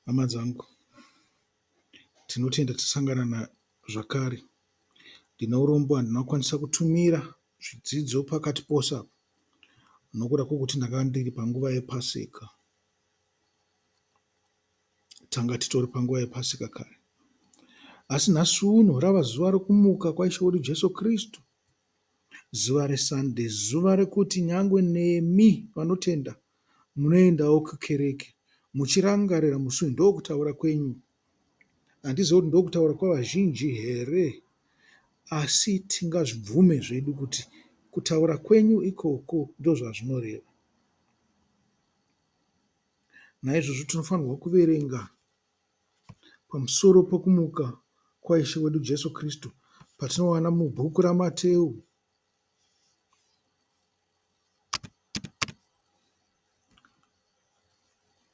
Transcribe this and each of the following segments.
Hama dzangu, tinotenda tasangana zvakare. Ndine urombo handinakwanisa kutumira zvidzidzo pakati pose apa nokuda kwokuti ndakanga ndiri panguva yePasika. Tanga titori panguva yePasika kare. Asi nhasi uno rava zuva rokumuka kwaishe wedu Jesu Kristu, zuva reSunday, zuva rekuti nyangwe nemi vanotenda munoendawo kukereke muchirangarira musi uyu. Ndokutaura kwenyu. Handizivi kuti ndokutaura kwavazhinji here, asi tingazvibvume zvedu kuti kutaura kwenyu ikoko ndozvazvinoreva. Naizvozvo tinofanirwa kuverenga pamusoro pokumuka kwaishe wedu Jesu Kristu patinowana mubhuku raMateo.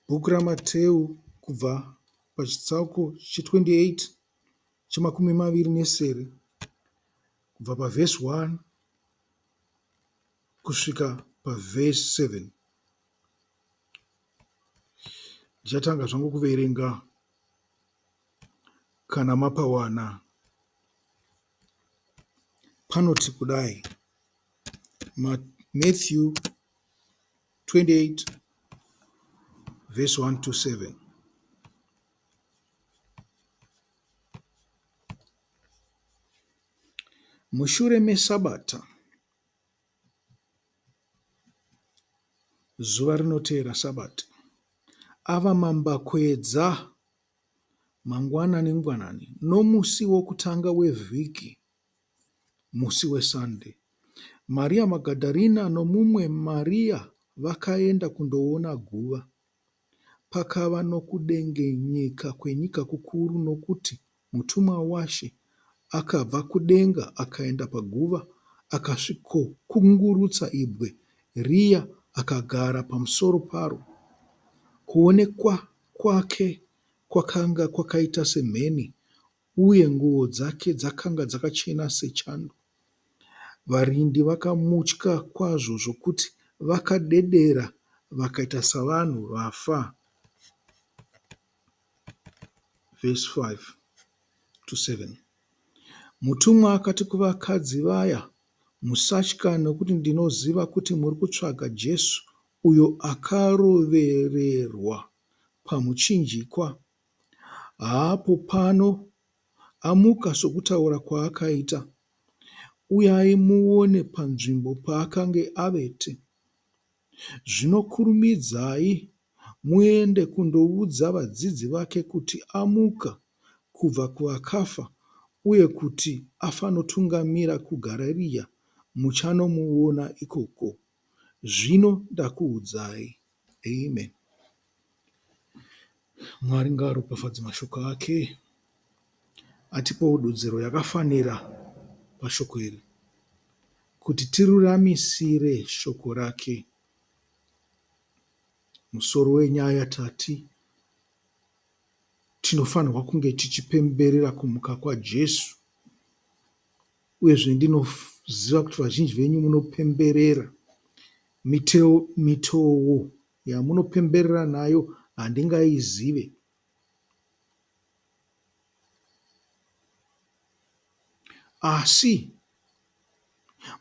Bhuku raMateo kubva pachitsauko che28 che29 kubva pavhesi 1 kusvika pavhesi 7. Ndichatanga zvangu kuverenga kana mapawana. Panoti kudai, Matthew 28 verse 1 to 7. Mushure meSabata, zuva rinoteera Sabata, ava mambakwedza mangwanani nomusi wokutanga wevhiki, musi weSunday, Maria Magadharena nomumwe Maria vakaenda kundoona guva. Pakava nokudengenyeka kwenyika kukuru, nokuti mutumwa waShe akabva kudenga akaenda paguva, akasvikokungurutsa ibwe riya akagara pamusoro paro. Kuonekwa kwake kwakanga kwakaita semheni, uye nguo dzake dzakanga dzakachena sechando. Varindi vakamutya kwazvo zvokuti vakadedera vakaita savanhu vafa. Verse 5 to 7. Mutumwa akati kuvakadzi vaya, musatya, nokuti ndinoziva kuti muri kutsvaga Jesu uyo akarovererwa pamuchinjikwa. Haapo pano, amuka sokutaura kwaakaita. Uyai muone panzvimbo paakanga avete. Zvino kurumidzai muende kundoudza vadzidzi vake kuti amuka kubva kuvakafa, uye kuti afanotungamira kuGarirea, muchanomuona ikoko. Zvino ndakuudzai. Amen. Mwari ngaaropafadze mashoko ake, atipo dudziro yakafanira pashoko iri, kuti tiruramisire shoko rake. Musoro wenyaya tati, tinofanirwa kunge tichipemberera kumuka kwaJesu, uyezve ndinoziva kuti vazhinji venyu munopemberera. Mitoo yamunopemberera nayo handingaizive, asi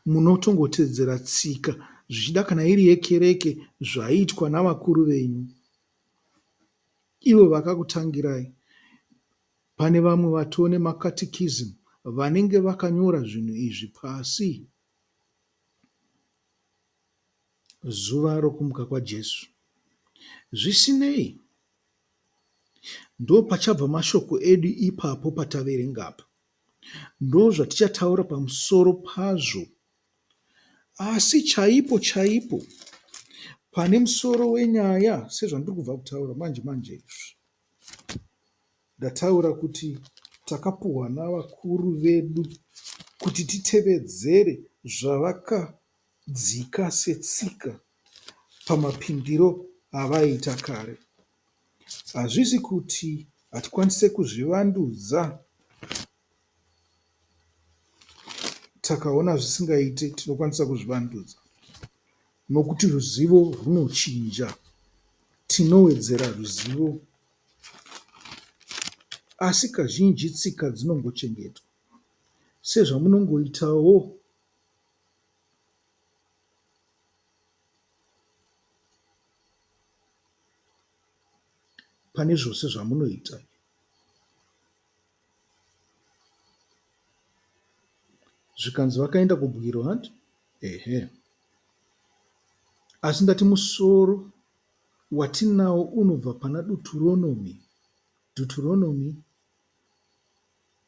munotongotedzera tsika, zvichida kana iri yekereke, zvaiitwa navakuru venyu, ivo vakakutangirai. Pane vamwe vatoo nemakatikisimu vanenge vakanyora zvinhu izvi pasi. Zuva rokumuka kwaJesu. Zvisinei, ndo pachabva mashoko edu ipapo pataverenga apa. Ndo zvaticataura pamusoro pazvo. Asi chaipo chaipo pane musoro wenyaya, sezvandiri kubva kutaura manje izvi, ndataura kuti takapuhwa navakuru vedu kuti titevedzere zvavakadzika setsika pamapindiro avaita kare. Hazvisi kuti hatikwanise kuzvivandudza. Takaona zvisingaite, tinokwanisa kuzvivandudza, nokuti ruzivo runochinja. Tinowedzera ruzivo asi kazhinji tsika dzinongochengetwa. Sezvamunongoitawo pane zvose zvamunoita. Zvikanzi vakaenda kubwiro vanti asi ndati musoro watinawo unobva pana Deuteronomy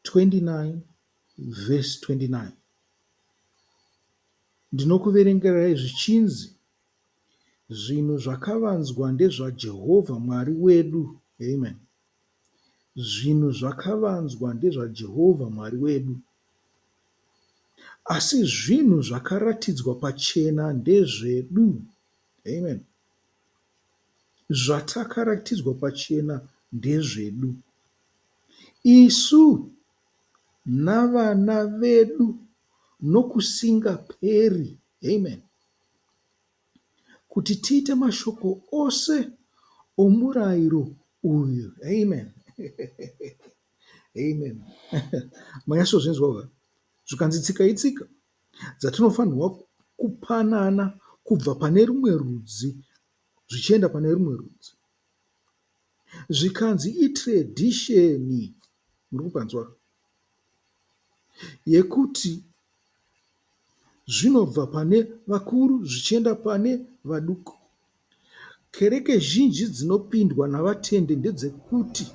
29 verse 29. Ndinokuverengerai zvichinzi, zvinhu zvakavanzwa ndezvaJehovha Mwari wedu. Amen. Zvinhu zvakavanzwa ndezvaJehovha Mwari wedu, asi zvinhu zvakaratidzwa pachena ndezvedu. Amen. Zvatakaratidzwa pachena ndezvedu, isu navana vedu nokusingaperi. Amen. Kuti tiite mashoko ose omurayiro uyu. Amen. Amen. Manyasozvinzwa zvikanzi tsika itsika dzatinofanirwa kupanana kubva pane rumwe rudzi zvichienda pane rumwe rudzi. Zvikanzi itredhisheni, muri kupanzwa, yekuti zvinobva pane vakuru zvichienda pane vaduku. Kereke zhinji dzinopindwa navatende ndedzekuti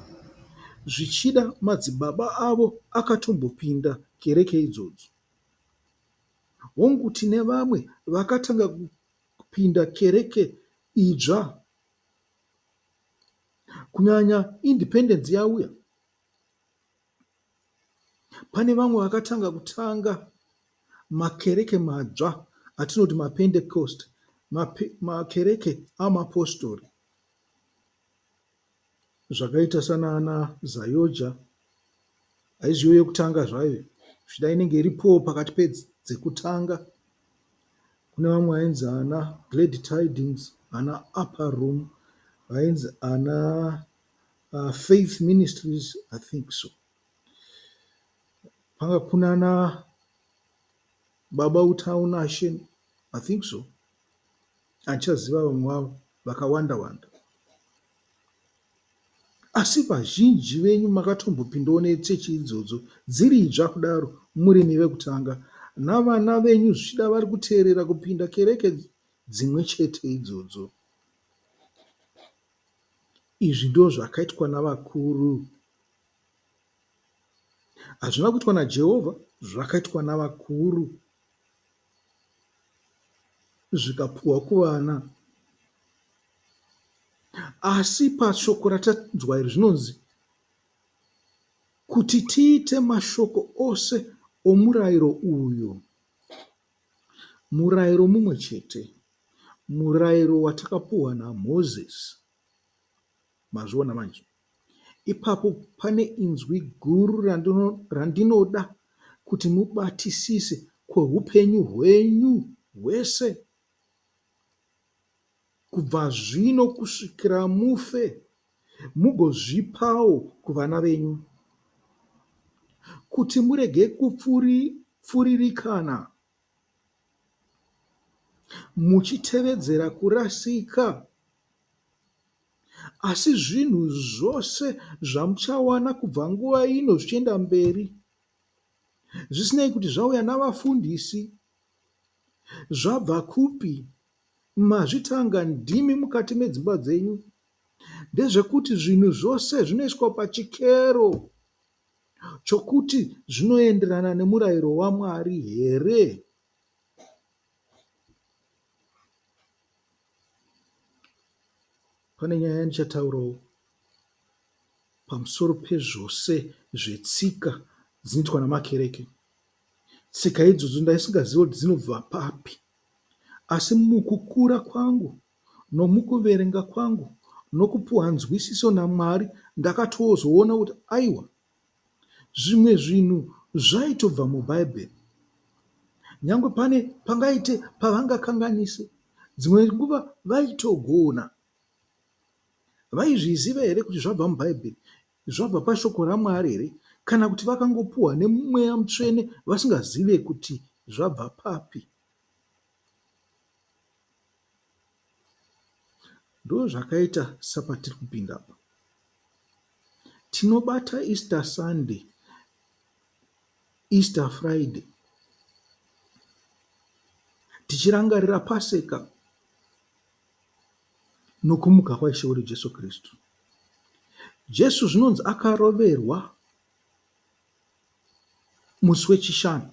zvichida madzibaba avo akatombopinda kereke idzodzo. Hongu tine vamwe vakatanga kupinda kereke idzva, kunyanya independence yauya. Pane vamwe vakatanga makereke madzva atinoti mapentecost, makereke amapostori, zvakaita sanana Zayoja. Haiziyo yekutanga zvayo, zvida inenge iripo pakati pedzekutanga. Kune vamwe vainzi ana Glad Tidings, ana Upper Room, vainzi ana Faith Ministries, I think so. Panga kunana Baba Utau Nation, I think so. Andichaziva vamwe vavo vakawanda. Asi vazhinji venyu makatombopindawo nechechi idzodzo dziri idzva kudaro, murimi vekutanga, navana venyu zvichida vari kuteerera kupinda kereke dzimwe chete idzodzo. Izvi ndo zvakaitwa navakuru. Hazvina kuitwa naJehovha, zvakaitwa navakuru zvikapuhwa kuvana. Asi pashoko ratanzwa iri zvinonzi kuti tiite mashoko ose omurayiro uyu. Murayiro mumwe chete, murayiro watakapuhwa naMozisi. Mazviona manje. Ipapo pane inzwi guru randinoda kuti mubatisise kweupenyu hwenyu hwese, kubva zvino kusvikira mufe, mugozvipawo kuvana venyu, kuti murege kupfuririkana muchitevedzera kurasika, asi zvinhu zvose zvamuchawana kubva nguva ino zvichienda mberi, zvisinei kuti zvauya navafundisi, zvabva kupi, mazvitanga ndimi mukati medzimba dzenyu, ndezvekuti zvinhu zvose zvinoiswa pachikero chokuti zvinoenderana nemurayiro waMwari here. Pane nyaya yandichataurawo pamusoro pezvose zvetsika dzinoitwa namakereke. Tsika idzodzo ndaisingazivi kuti dzinobva papi, asi mukukura kwangu nomukuverenga kwangu nokupuhwa nzwisiso naMwari ndakatozoona kuti aiwa, zvimwe zvinhu zvaitobva mubhaibheri. Nyangwe pane pangaite pavangakanganise, dzimwe nguva vaitogona. Vaizviziva here kuti zvabva mubhaibheri? zvabva pashoko raMwari here, kana kuti vakangopuhwa nemweya mutsvene vasingazive kuti zvabva papi? Ndo zvakaita sapatiri kupinda apa. Tinobata Easter Sunday, Easter Friday, tichirangarira Paseka nokumuka kwaishe wedu Jesu Kristu. Jesu zvinonzi akaroverwa musi wechishanu,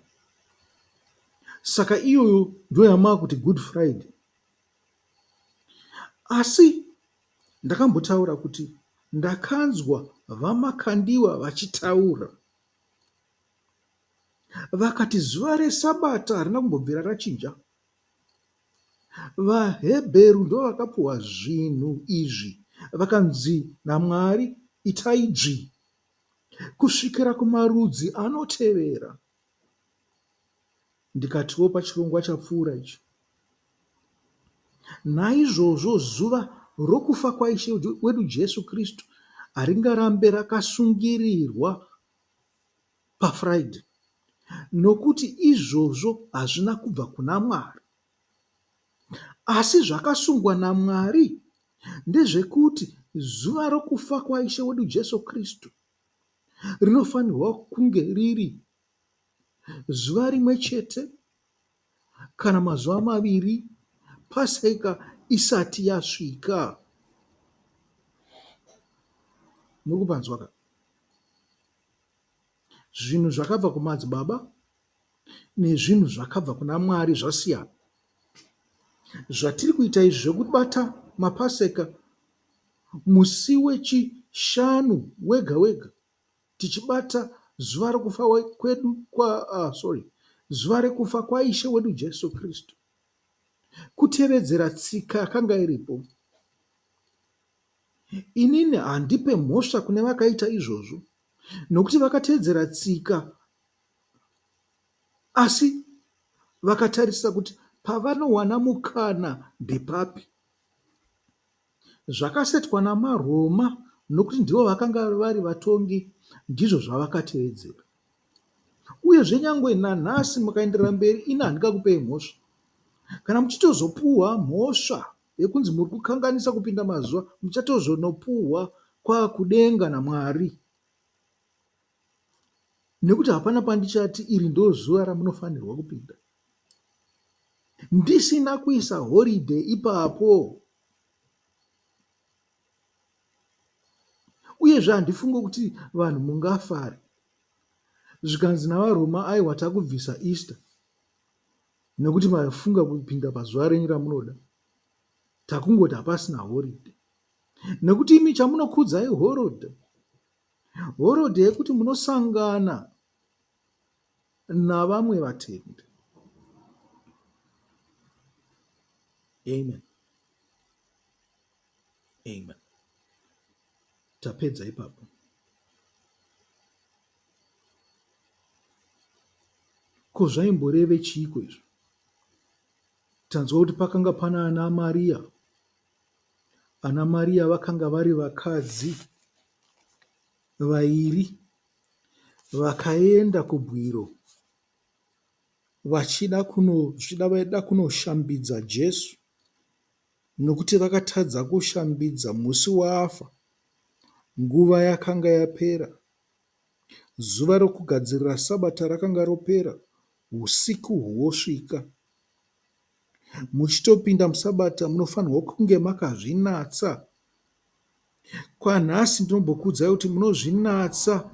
saka iyoyo ndo yamava kuti Good Friday. Asi ndakambotaura kuti ndakanzwa vamakandiwa vachitaura, vakati zuva reSabata harina kumbobvira rachinja. VaHebheru ndo vakapuhwa zvinhu izvi, vakanzi naMwari itai dzvi kusvikira kumarudzi anotevera. Ndikatiwo pachirongwa chapfuura ichi. Naizvozvo zuva rokufa kwaishe wedu Jesu Kristu haringarambe rakasungirirwa paFriday, nokuti izvozvo hazvina kubva kuna Mwari. Asi zvakasungwa naMwari ndezvekuti zuva rokufa kwaishe wedu Jesu Kristu rinofanirwa kunge riri zuva rimwe chete kana mazuva maviri Paseka isati yasvika. Mukupanzwa ka? Zvinhu zvakabva kumadzibaba nezvinhu zvakabva kuna Mwari zvasiyana. Zvatiri kuita izvi zvekubata maPaseka musi wechishanu wega wega, tichibata zuva rekufa zuva rekufa kwaishe wedu Jesu Kristu, kutevedzera tsika yakanga iripo. Inini handipe mhosva kune vakaita izvozvo, nokuti vakatevedzera tsika, asi vakatarisa kuti pavanowana mukana ndepapi. Zvakasetwa namaRoma, nokuti ndivo vakanga vari vatongi, ndizvo zvavakatevedzera. Uyezve nyangwe nanhasi mukaenderera mberi, ini handingakupei mhosva. Kana muchitozopuhwa mhosva yekunzi muri kukanganisa kupinda mazuva, muchatozonopuhwa kwakudenga naMwari, nekuti hapana pandichati iri ndo zuva ramunofanirwa kupinda. Ndisina kuisa holiday ipapo. Uyezve handifungi kuti vanhu mungafare zvikanzi navaRoma aiwa takubvisa Easter nekuti mafunga kupinda pazuva renyu ramunoda. Takungoti hapasina holiday, nekuti imi chamunokudzai holiday yekuti munosangana navamwe vatendi. Amen. Amen. Tapedza ipapo. Ko zvaimboreve chiiko izvo? Tanzwa kuti pakanga pana ana Maria. Ana Maria vakanga vari vakadzi vairi vakaenda kubwiro vachida kunoshambidza Jesu, nokuti vakatadza kushambidza musi waafa. Nguva yakanga yapera, zuva rokugadzirira Sabata rakanga ropera, usiku hwosvika. Muchitopinda muSabata munofanirwa kunge makazvinatsa. Kwanhasi ndinombokuudzai kuti munozvinatsa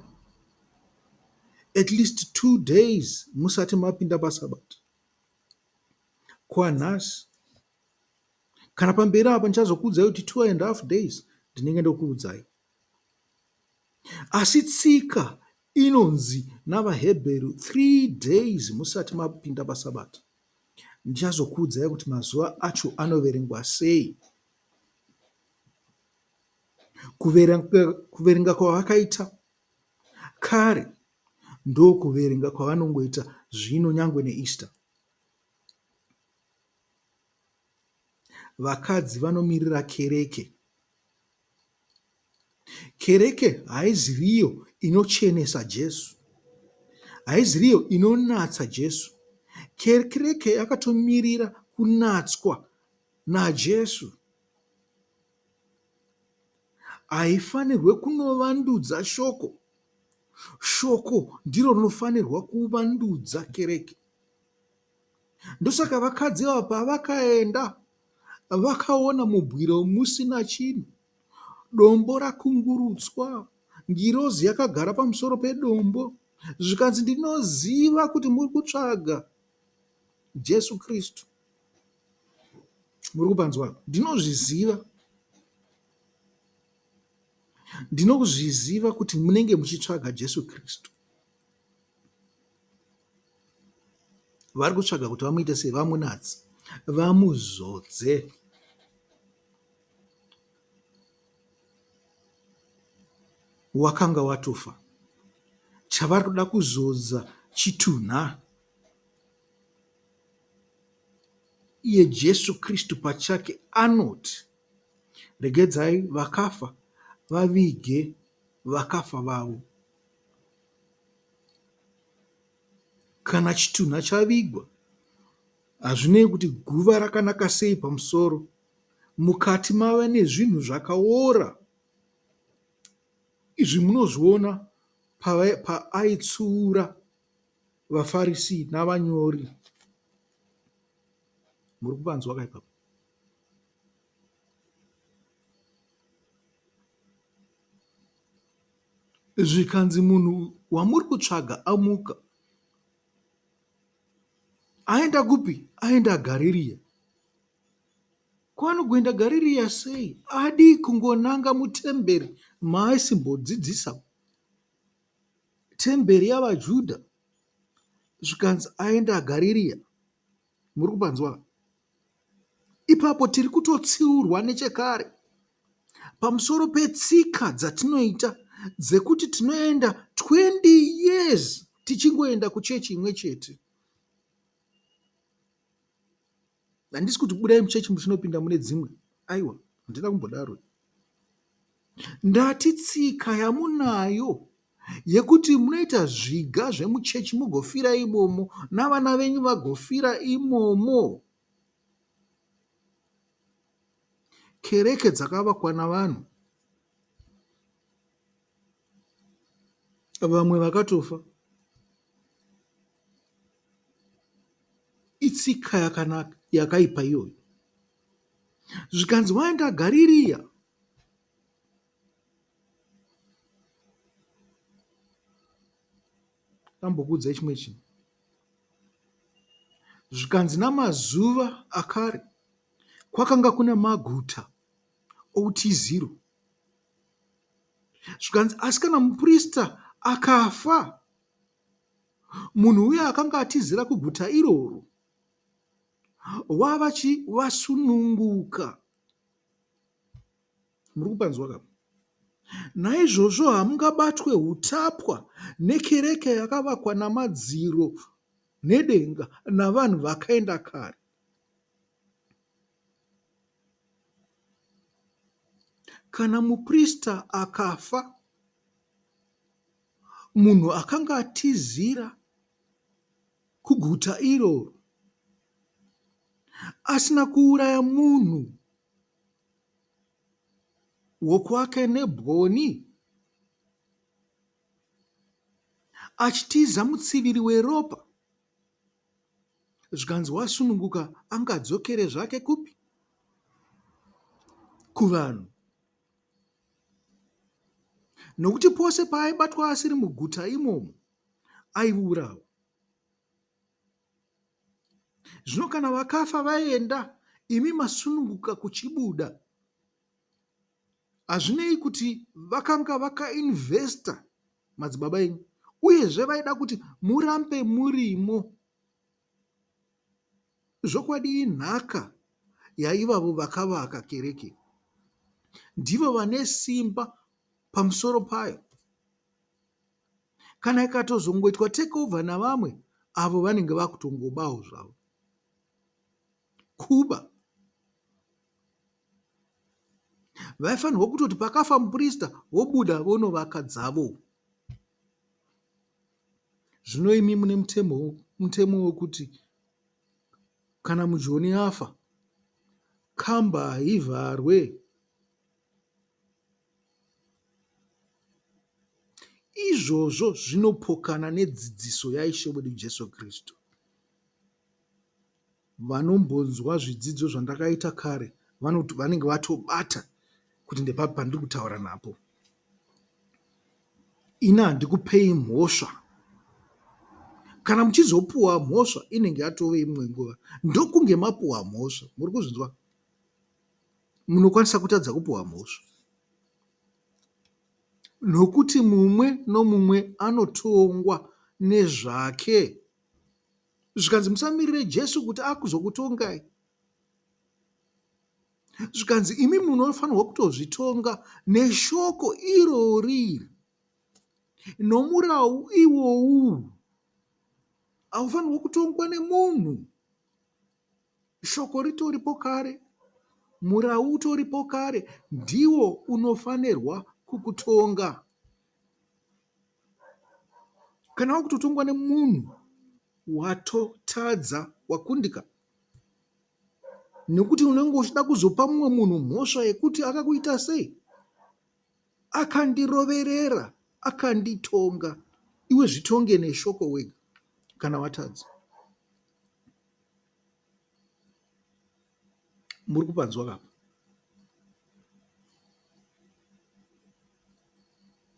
at least 2 days musati mapinda paSabata. Kwanhasi. Kana pamberi apa ndichazokuudzai kuti 2.5 days ndinenge ndokuudzai. Asi tsika inonzi navaHebheru 3 days musati mapinda paSabata. Ndichazokuudzai kuti mazuva acho anoverengwa sei. Kuverenga kwavakaita kare ndo kuverenga kwavanongoita zvino nyangwe neEaster. Vakadzi vanomirira kereke. Kereke haiziviyo inochenesa Jesu, haiziviyo inonatsa Jesu. Kereke yakatomirira kunatswa naJesu. Haifanirwe kunovandudza shoko. Shoko ndiro rinofanirwa kuvandudza kereke. Ndosaka vakadzi ava pavakaenda vakaona mubwiro musina chinhu, dombo rakungurutswa, ngirozi yakagara pamusoro pedombo, zvikanzi ndinoziva kuti muri kutsvaga Jesu Kristu. Muri kupanzwa? Ndinozviziva kuti munenge muchitsvaga Jesu Kristu. Vari kutsvaga kuti vamuite sei? Vamunatse, vamuzodze. Wakanga watofa, chavari kuda kuzodza chitunha. Iye Jesu Kristu pachake anoti, regedzai vakafa vavige vakafa vavo. Kana chitunha chavigwa, hazvinei kuti guva rakanaka sei pamusoro, mukati mave nezvinhu zvakaora. Izvi munozviona paaitsuura vaFarisi navanyori. Muri kupanzwa kaipapo? Zvikanzi munhu wamuri kutsvaga amuka, aenda kupi? Aenda Garirea. Kwanokuenda Garirea sei? Adi kungonanga mutemberi maaisimbodzidzisa, temberi yavaJudha. Zvikanzi aenda Garirea. Muri kupanzwa? Ipapo tiri kutotsiurwa nechekare pamusoro petsika dzatinoita dzekuti tinoenda 20 years tichingoenda kuchechi imwe chete. Handisi kuti budai muchechi muchinopinda mune dzimwe. Aiwa, handina kumbodaro. Ndati tsika yamunayo yekuti munoita zviga zvemuchechi mugofira imomo navana venyu vagofira imomo. Kereke dzakavakwa navanhu, vamwe vakatofa. Itsika yakanaka yakaipa iyoyo. Zvikanzi waenda Garirea, ambokuudzai chimwe chinhu. Zvikanzi namazuva akare kwakanga kuna maguta outiziro. Zvikanzi asi kana muprista akafa, munhu uye akanga atizira kuguta iroro vasununguka. Muri kupanzwa kapa? Naizvozvo hamungabatwe hutapwa nekereke yakavakwa namadziro nedenga navanhu vakaenda kare. Kana muprista akafa, munhu akanga atizira kuguta iroro asina kuuraya munhu wokwake nebwoni, achitiza mutsiviri weropa, zvikanzi wasununguka, angadzokere zvake kupi? Kuvanhu. Nokuti pose paaibatwa asiri muguta imomo aiurawa. Zvino kana vakafa vaenda, imi masununguka kuchibuda. Hazvinei kuti vakanga vakainvesta madzibaba enyu, uyezve vaida kuti murambe murimo. Zvokwadi inhaka yaivavo vakavaka kereke. Ndivo vane simba pamusoro payo. Kana ikatozongoitwa takeover navamwe, avo vanenge vakutongobawo zvavo. Kuba vaifanirwa kutoti pakafa muprista vobuda vonovaka dzavo. Zvino imi mune mutemo wekuti kana mujoni afa kamba haivharwe. Izvozvo zvinopokana nedzidziso yaishe wedu Jesu Kristu. Vanombonzwa zvidzidzo zvandakaita kare vanenge vatobata kuti ndepapi pandiri kutaura napo. Ina handikupei mhosva. Kana muchizopuwa mhosva inenge yatove imwe nguva. Ndokunge mapuwa mhosva, muri kuzvinzwa, munokwanisa kutadza kupuwa mhosva. Nokuti mumwe nomumwe anotongwa nezvake. Zvikanzi musamirire Jesu kuti akuzokutongai. Zvikanzi imi munofanirwa kutozvitonga neshoko irori, nomurau iwowu. Haufanirwa kutongwa nemunhu. Shoko ritoripo kare, murau utoripo kare, ndiwo unofanirwa kukutonga. Kana wakutotongwa nemunhu, watotadza, wakundika. Nekuti unenge uchida kuzopa mumwe munhu mhosva yekuti akakuita sei, akandiroverera, akanditonga. Iwe zvitonge neshoko wega kana watadza. Muri kupanzwa kapa?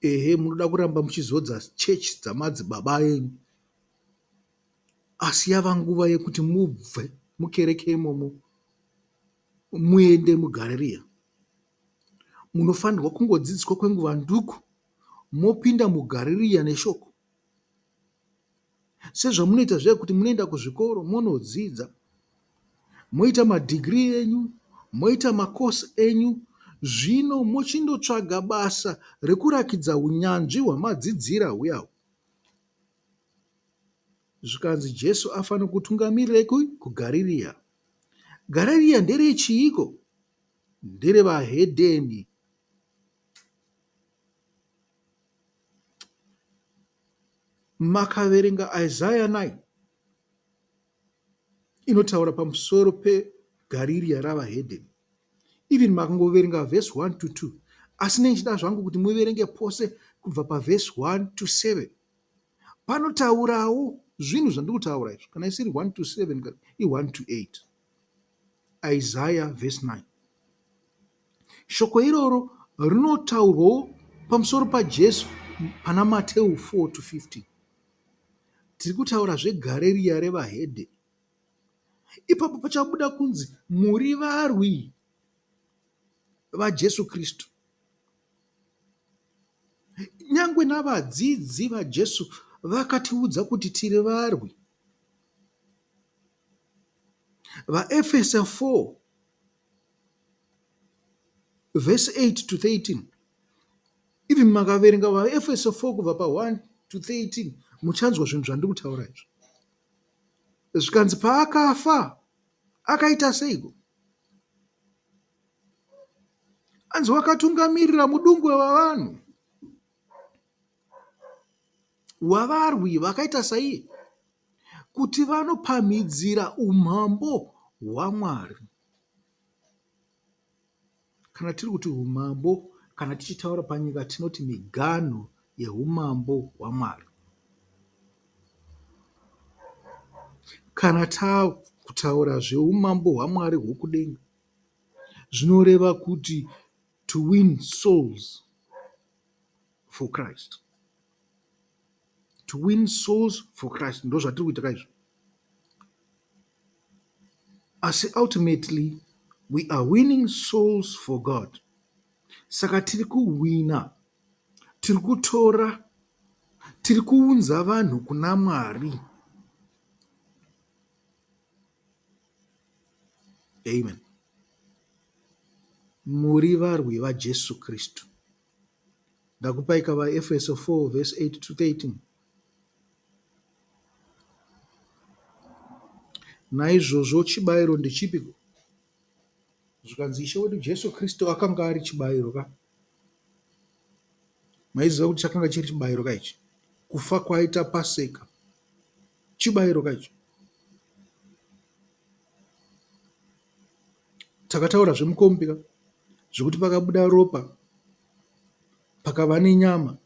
Ehe, munoda kuramba muchizodza chechi dzamadzibaba enyu. Asi yava nguva yekuti mubve mukereke imomo muende muGarirea. Munofanirwa kungodzidziswa kwenguva nduku, mopinda muGarirea neshoko. Sezvamunoita zviya kuti munoenda kuzvikoro monodzidza, moita madhigirii enyu, moita makosi enyu, zvino mochindotsvaga basa rekurakidza unyanzvi hwamadzidzira huyahu. Zvikanzi Jesu afanira kutungamirira kuGarirea. Garirea nderechiiko? Nderevahedheni. Makaverenga Isaiah 9 inotaura pamusoro peGarirea ravahedheni. Even makangoverenga vhesi 1 to 2. Asi nechida zvangu kuti muverenge pose kubva pavhesi 1 to 7. Panotaurawo zvinhu zvandiri kutaura izvo. Kana isiri 1 to 7, i1 to 8. Isaiah vhesi 9. Shoko iroro rinotaurwawo pamusoro paJesu pana Mateo 4 to 15. Tiri kutaura zveGarirea revahedheni. Ipapo pachabuda kunzi muri varwi vaJesu Kristu. Nyangwe navadzidzi vaJesu vakatiudza kuti tiri varwi. VaEfesa 4 vhesi 8 to 13. Even makaverenga vaEfesa 4 kubva pa1 to 13 muchanzwa zvinhu zvandiri kutaura izvo. Zvikanzi paakafa akaita seiko? Anzi wakatungamirira mudungwe wavanhu, wavarwi vakaita saiye, kuti vanopamhidzira umambo hwaMwari. Kana tiri kuti umambo, kana tichitaura panyika tinoti miganho yeumambo hwaMwari. Kana takutaura zveumambo hwaMwari hwokudenga, zvinoreva kuti to win souls for Christ. To win souls for Christ. Ndo zvatiri kuita izvo. Asi ultimately we are winning souls for God. Saka tiri kuwina, tiri kutora, tiri kuunza vanhu kuna Mwari. Amen. Muri varwi vaJesu Kristu. Ndakupaika vaEfeso 4 vhesi 8 to 13. Naizvozvo chibayiro ndechipiko? zvikanzi Ishe wedu Jesu Kristu akanga ari chibayiro ka. Maiziva kuti chakanga chiri chibayiro ka ichi? Kufa kwaita Paseka chibayiro ka ichi. Takataura zvemukombe ka, zvekuti pakabuda ropa pakava nenyama.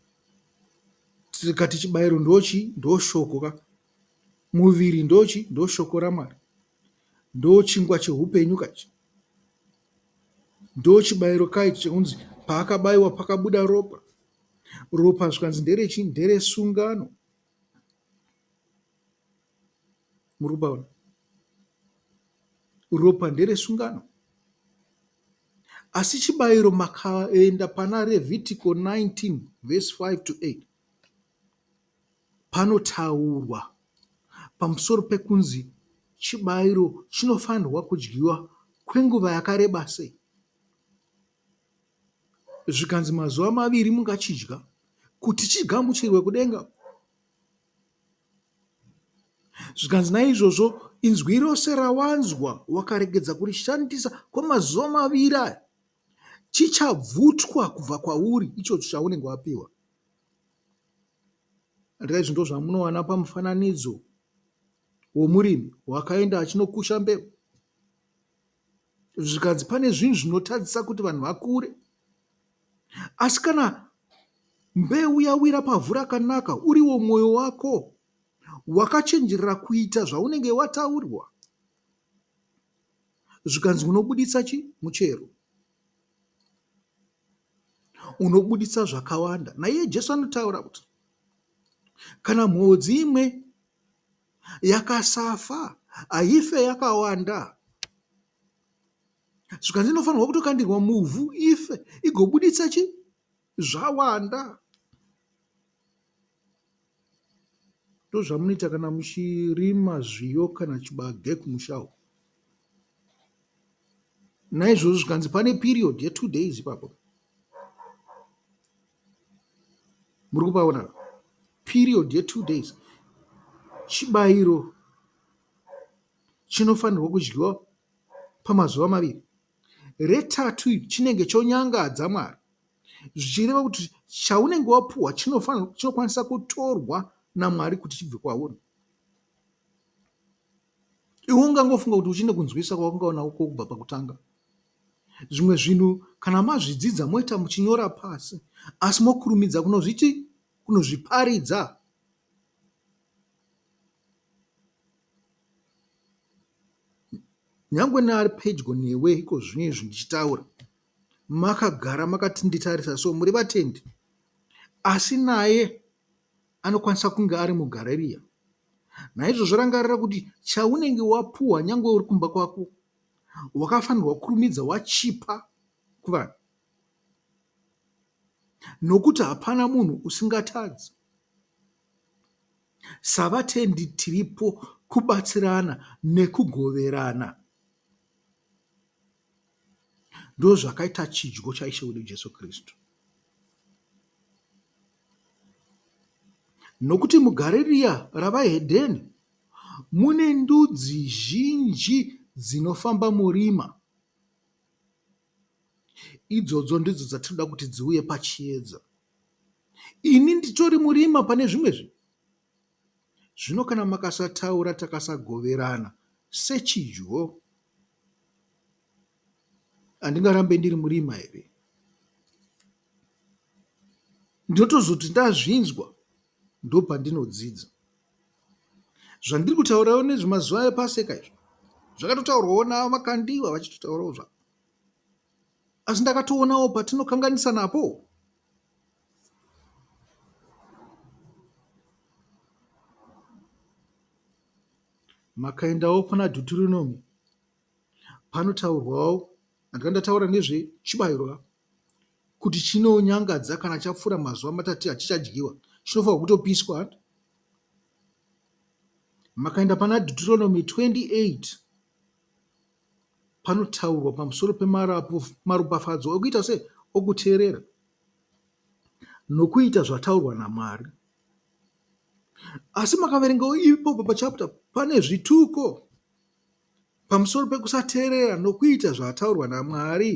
Tikati chibayiro ndochi? Ndoshoko ka. Muviri ndochi? Ndoshoko raMwari. Ndochingwa chehupenyu kachi. Ndochibayiro kaichi chekunzi paakabayiwa pakabuda ropa. Ropa zvikanzi nderechi? Nderesungano. Muri kupaona? Ropa nderesungano. Asi chibayiro makaenda pana Levitical 19 verse 5 to 8 panotaurwa pamusoro pekunzi chibayiro chinofanirwa kudyiwa kwenguva yakareba sei. Zvikanzi mazuva 2 mungachidya kuti chigamuchirwe kudenga. Zvikanzi naizvozvo inzwi rose rawanzwa wakaregedza kurishandisa kwamazuva 2 aya chichabvutwa kubva kwauri ichocho chaunenge wapiwa. Ndizvo ndo zvamunowana pamufananidzo womurimi wakaenda achinokusha mbeu. Zvikanzi pane zvinhu zvinotadzisa kuti vanhu vakure. Asi kana mbeu yawira pavhu rakanaka, uriwo mwoyo wako wakachenjerera kuita zvaunenge wataurirwa, zvikanzi unobuditsa muchero, unobuditsa zvakawanda. Naiye Jesu anotaura kuti kana mhodzi imwe yakasafa haife yakawanda, zvikanzi inofanirwa kutokandirwa muvhu ife igobuditsa zvawanda. Ndozvamunoita kana muchirima zviyo kana chibage kumusha uko. Naizvozvo zvikanzi pane period ye2 days ipapo. Muri kupaona? Period ye2 days. Chibayiro chinofanirwa kudyiwa pamazuva 2. Retatu chinenge chonyangadza Mwari, zvichireva kuti chaunenge wapuwa chinokwanisa kutorwa naMwari kuti chibve kwauri. Iwe ungangofunga kuti uchine kunzwisa kwaungaona uko kubva pakutanga. Zvimwe zvinhu kana mazvidzidza moita muchinyora pasi, asi mokurumidza kunozviparidza. Nyangwe neari pedyo newe iko zvinezvi ndichitaura, makagara makati nditarisa so muri vatendi, asi naye anokwanisa kunge ari muGarirea. Naizvozvo rangarira kuti chaunenge wapuwa nyangwe uri kumba kwako wakafanirwa kurumidza wachipa kuvanhu, nokuti hapana munhu usingatadzi. Savatendi tiripo kubatsirana nekugoverana. Ndozvakaita chidyo chaIshe wedu Jesu Kristu. Nokuti muGarirea ravahedheni mune ndudzi zhinji dzinofamba murima. Idzodzo ndidzo dzatinoda kuti dziuye pachiedza. Ini nditori murima pane zvimwe zvinhu. Zvino kana makasataura takasagoverana sechidyo, handingarambe ndiri murima here? Ndinotozoti ndazvinzwa ndopandinodzidza. Zvandiri kutaurawo nezvemazuva ePaseka izvo zvakatotaurwawo navakandiwa vachitotaurawo zvavo. Asi ndakatoonawo patinokanganisa napo. Makaendawo pana Deuteronomy panotaurwawo, handikandataura nezvechibayiro kuti chinonyangadza kana chapfuura mazuva 3 hachichadyiwa, chinofanirwa kutopiswa. Makaenda pana Deuteronomy 28 panotaurwa pamusoro pemaropafadzo okuita sei? Okuteerera nokuita zvataurwa naMwari. Asi makaverengawo ipopo pachapita pane zvituko. pamusoro pekusateerera nokuita zvataurwa naMwari.